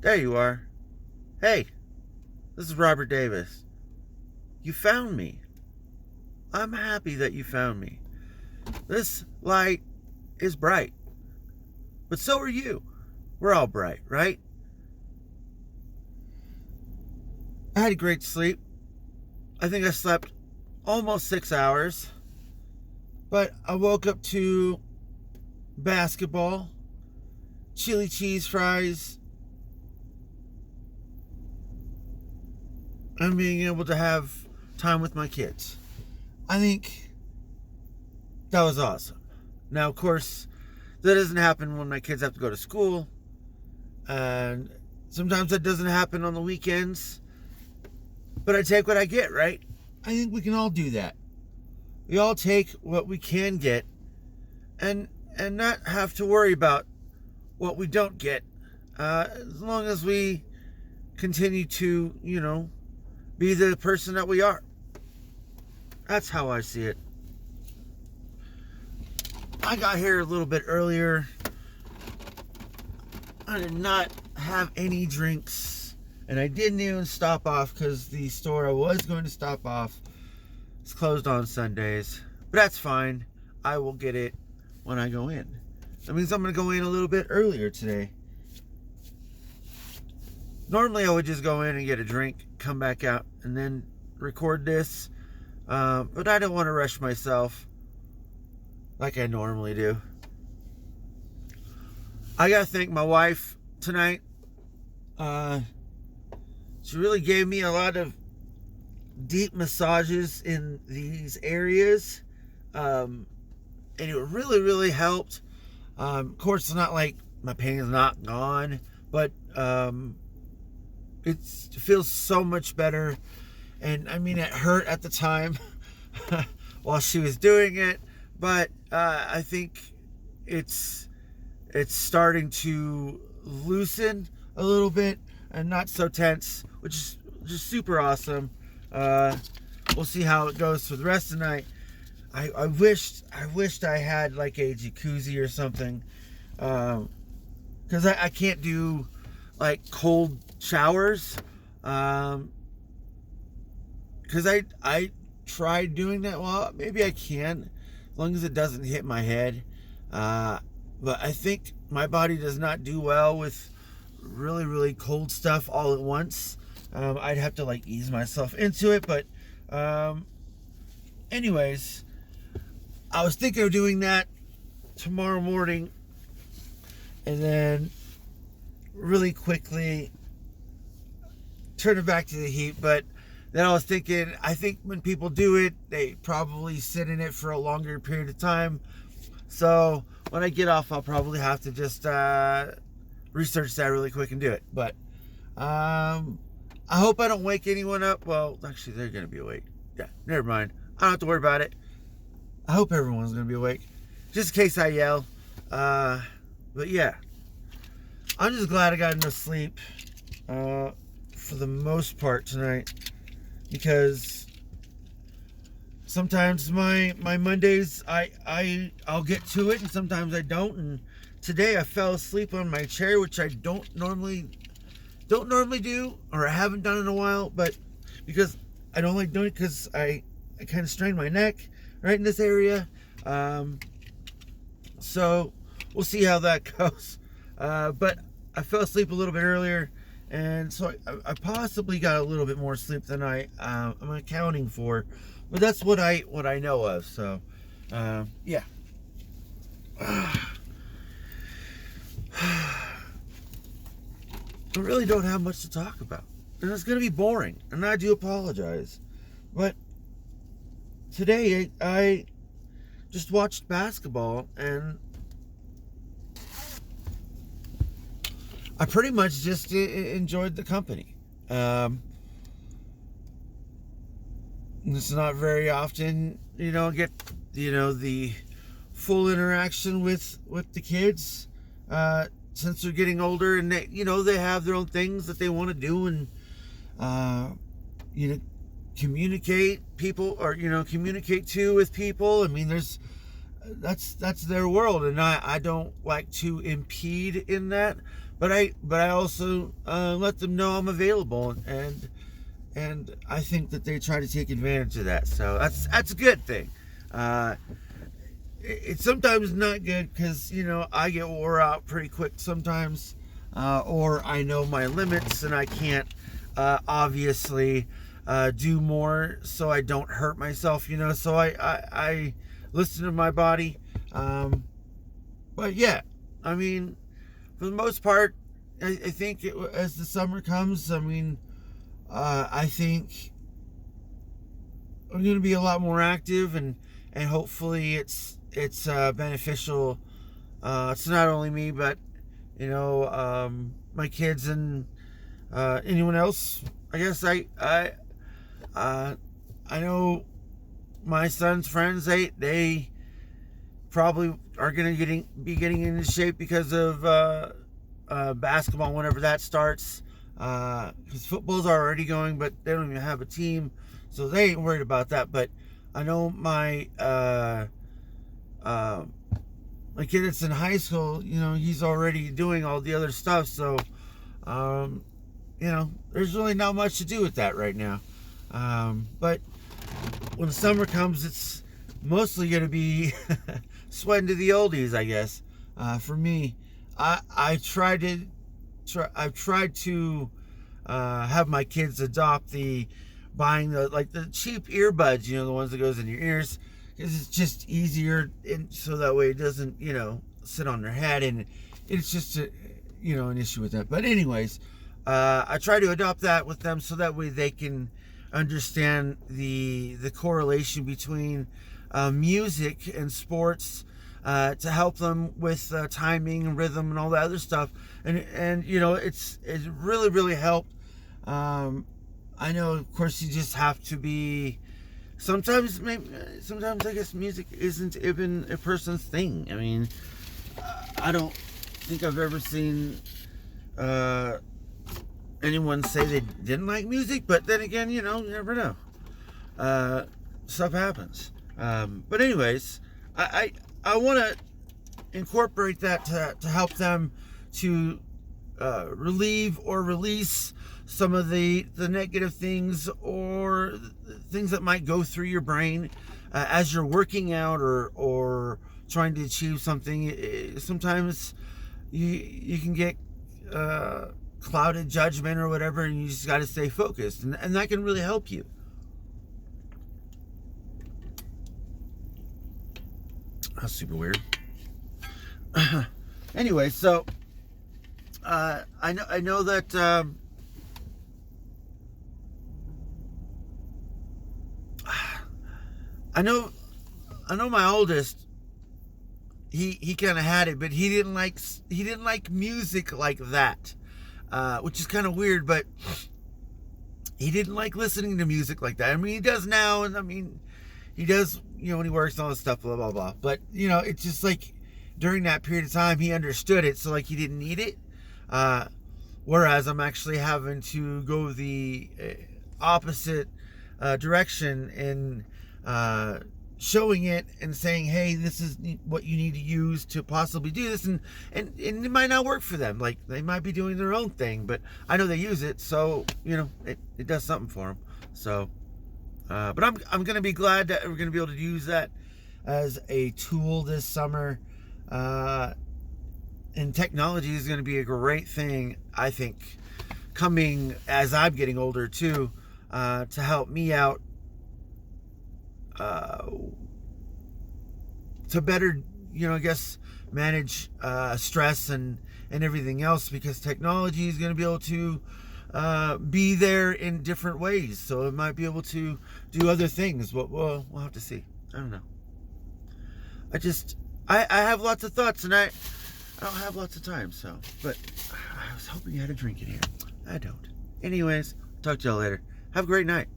There you are. Hey, this is Robert Davis. You found me. I'm happy that you found me. This light is bright, but so are you. We're all bright, right? I had a great sleep. I think I slept almost 6 hours, but I woke up to basketball, chili cheese fries, and being able to have time with my kids. I think that was awesome. Now, of course, that doesn't happen when my kids have to go to school, and sometimes that doesn't happen on the weekends, but I take what I get, right? I think we can all do that. We all take what we can get and not have to worry about what we don't get, as long as we continue to, be the person that we are. That's how I see it. I got here a little bit earlier. I did not have any drinks, and I didn't even stop off because the store I was going to stop off is closed on Sundays. But that's fine. I will get it when I go in. That means I'm going to go in a little bit earlier today. Normally I would just go in and get a drink, come back out, and then record this. But I don't want to rush myself like I normally do. I got to thank my wife tonight. She really gave me a lot of deep massages in these areas. And it really, really helped. Of course, it's not like my pain is not gone, but it feels so much better. And I mean, it hurt at the time while she was doing it, but I think it's starting to loosen a little bit and not so tense, which is just super awesome. We'll see how it goes for the rest of the night. I wished I had like a jacuzzi or something, because I can't do like cold showers, because I tried doing that. Well, maybe I can, as long as it doesn't hit my head. But I think my body does not do well with really, really cold stuff all at once. I'd have to like ease myself into it, but anyways, I was thinking of doing that tomorrow morning, and then really quickly turn it back to the heat. But then I was thinking, I think when people do it, they probably sit in it for a longer period of time. So when I get off, I'll probably have to just research that really quick and do it. But I hope I don't wake anyone up. Well, actually, they're going to be awake. Yeah, never mind. I don't have to worry about it. I hope everyone's going to be awake, just in case I yell. But yeah, I'm just glad I got enough sleep for the most part tonight, because sometimes my Mondays I'll get to it, and sometimes I don't. And today I fell asleep on my chair, which I don't normally do, or I haven't done in a while. But because I don't like doing it, because I kind of strained my neck right in this area. So we'll see how that goes. But I fell asleep a little bit earlier, and so I possibly got a little bit more sleep than I'm accounting for. But that's what I know of. So yeah. I really don't have much to talk about, and it's going to be boring, and I do apologize. But today I just watched basketball, and I pretty much just enjoyed the company. It's not very often, get, the full interaction with the kids, since they're getting older, and they have their own things that they want to do, and communicate with people. I mean, that's their world, and I don't like to impede in that. but I also let them know I'm available, and I think that they try to take advantage of that. So that's a good thing. It's sometimes not good because I get wore out pretty quick sometimes, or I know my limits and I can't obviously do more so I don't hurt myself. So I listen to my body. But yeah, I mean, for the most part, I think as the summer comes, I mean, I think I'm going to be a lot more active, and hopefully it's beneficial to not only me, but my kids and anyone else. I guess I know my son's friends. They probably are going to be getting into shape because of basketball whenever that starts. Because football's already going, but they don't even have a team, so they ain't worried about that. But I know my kid that's in high school, he's already doing all the other stuff. So, there's really not much to do with that right now. But when the summer comes, it's mostly going to be sweating to the oldies, I guess. For me, I've tried to have my kids adopt buying the cheap earbuds, the ones that goes in your ears, because it's just easier, and so that way it doesn't sit on their head, and it's just an issue with that. But anyways, I try to adopt that with them so that way they can understand the correlation between music and sports, to help them with timing and rhythm and all that other stuff, and it's really, really helped. I know, of course, you just have to be. Sometimes I guess music isn't even a person's thing. I mean, I don't think I've ever seen anyone say they didn't like music, but then again, you never know. Stuff happens. But anyways, I want to incorporate that to help them to relieve or release some of the negative things or things that might go through your brain as you're working out or trying to achieve something. Sometimes you can get clouded judgment or whatever, and you just got to stay focused, and that can really help you. That's super weird. Anyway, so I know that I know my oldest. He kind of had it, but he didn't like music like that, which is kind of weird. But he didn't like listening to music like that. I mean, he does now, and I mean, he does, when he works and all this stuff, blah blah blah. But it's just like during that period of time, he understood it, so like he didn't need it. Whereas I'm actually having to go the opposite direction in showing it and saying, hey, this is what you need to use to possibly do this, and it might not work for them. Like, they might be doing their own thing, but I know they use it, so it does something for them. So but I'm gonna be glad that we're gonna be able to use that as a tool this summer, and technology is gonna be a great thing, I think, coming as I'm getting older too, to help me out, to better, I guess, manage stress and everything else, because technology is going to be able to be there in different ways. So it might be able to do other things. But we'll have to see. I don't know. I have lots of thoughts, and I don't have lots of time. So, but I was hoping you had a drink in here. I don't. Anyways, talk to y'all later. Have a great night.